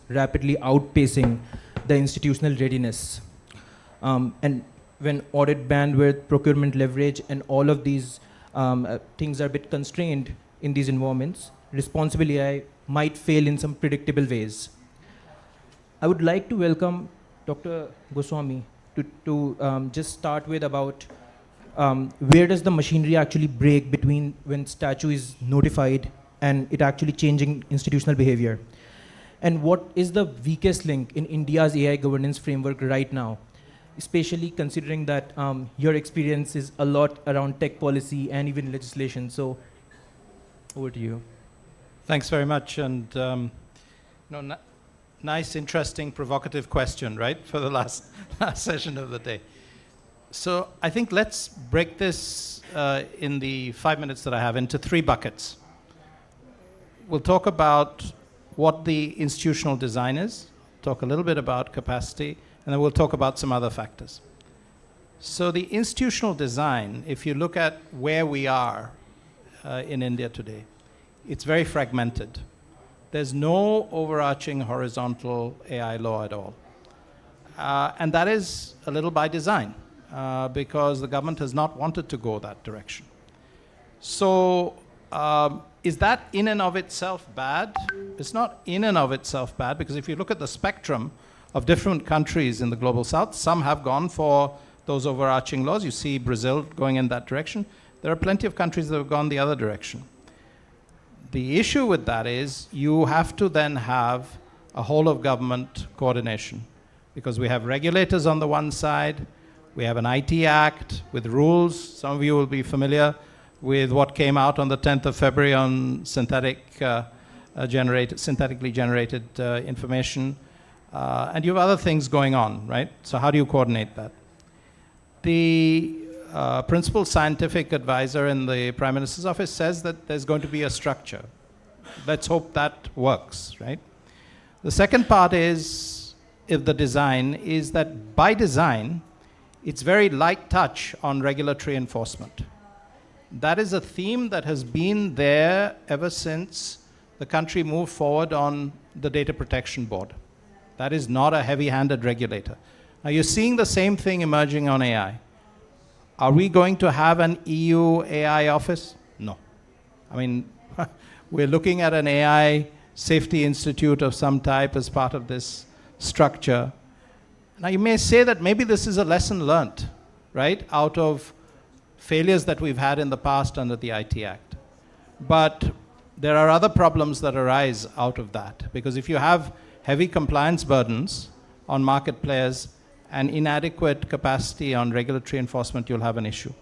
rapidly outpacing the institutional readiness. And when audit bandwidth, procurement leverage, and all of these things are a bit constrained in these environments, responsible AI might fail in some predictable ways. I would like to welcome Dr. Goswami to just start with about where does the machinery actually break between when statute is notified and it actually changing institutional behavior? And what is the weakest link in India's AI governance framework right now, especially considering that your experience is a lot around tech policy and even legislation? So over to you. Thanks very much. And nice, interesting, provocative question, right, for the last session of the day. So I think let's break this in the 5 minutes that I have into 3 buckets. We'll talk about what the institutional design is, talk a little bit about capacity, and then we'll talk about some other factors. So the institutional design, if you look at where we are in India today, it's very fragmented. There's no overarching horizontal AI law at all. And that is a little by design, because the government has not wanted to go that direction. So is that in and of itself bad? It's not in and of itself bad, because if you look at the spectrum of different countries in the global south, some have gone for those overarching laws. You see Brazil going in that direction. There are plenty of countries that have gone the other direction. The issue with that is you have to then have a whole of government coordination, because we have regulators on the one side, we have an IT Act with rules. Some of you will be familiar with what came out on the 10th of February on synthetically generated information. And you have other things going on, right? So how do you coordinate that? The principal scientific advisor in the Prime Minister's office says that there's going to be a structure. Let's hope that works, right? The second part is, if the design is that by design, it's very light touch on regulatory enforcement. That is a theme that has been there ever since the country moved forward on the Data Protection Board. That is not a heavy-handed regulator. Now you're seeing the same thing emerging on AI. Are we going to have an EU AI office? No. I mean, we're looking at an AI safety institute of some type as part of this structure. Now you may say that maybe this is a lesson learnt, right, out of failures that we've had in the past under the IT Act. But there are other problems that arise out of that, because if you have heavy compliance burdens on market players and inadequate capacity on regulatory enforcement, you'll have an issue.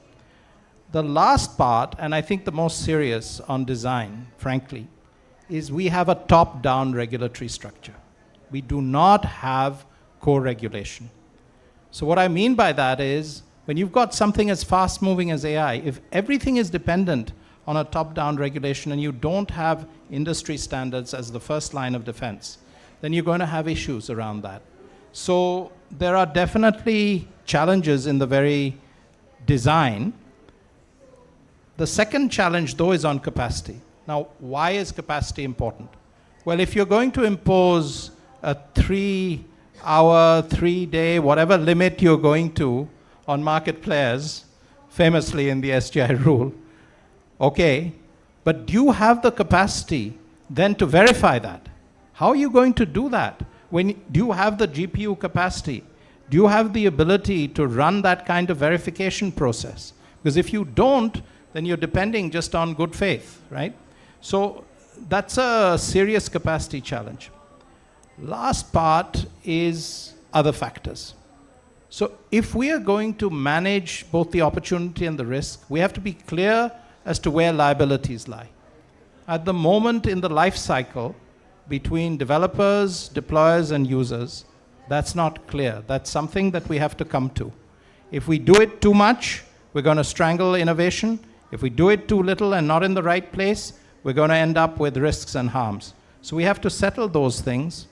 The last part, and I think the most serious on design, frankly, is we have a top-down regulatory structure. We do not have co-regulation. So what I mean by that is, when you've got something as fast-moving as AI, if everything is dependent on a top-down regulation and you don't have industry standards as the first line of defense, then you're going to have issues around that. So there are definitely challenges in the very design. The second challenge, though, is on capacity. Now, why is capacity important? Well, if you're going to impose a 3-hour, 3-day, whatever limit you're going to on market players, famously in the SGI rule, okay, but do you have the capacity then to verify that? How are you going to do that? Do you have the GPU capacity? Do you have the ability to run that kind of verification process? Because if you don't, then you're depending just on good faith, right? So that's a serious capacity challenge. Last part is other factors. So if we are going to manage both the opportunity and the risk, we have to be clear as to where liabilities lie. At the moment in the life cycle, between developers, deployers, and users, that's not clear. That's something that we have to come to. If we do it too much, we're going to strangle innovation. If we do it too little and not in the right place, we're going to end up with risks and harms. So we have to settle those things.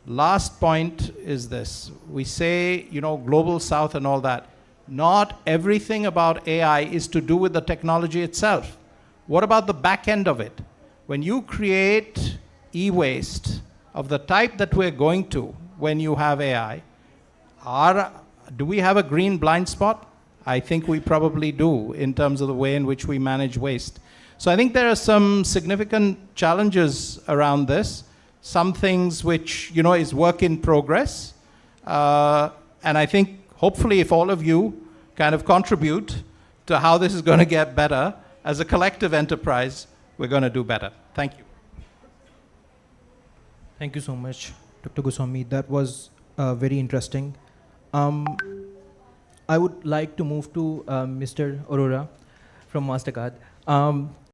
Last point is this. We say, global south and all that. Not everything about AI is to do with the technology itself. What about the back end of it? When you create e-waste of the type that we're going to when you have AI, do we have a green blind spot? I think we probably do in terms of the way in which we manage waste. So I think there are some significant challenges around this. Some things which, is work in progress. And I think hopefully if all of you kind of contribute to how this is going to get better, as a collective enterprise, we're going to do better. Thank you. Thank you so much, Dr. Goswami. That was very interesting. I would like to move to Mr. Arora from MasterCard.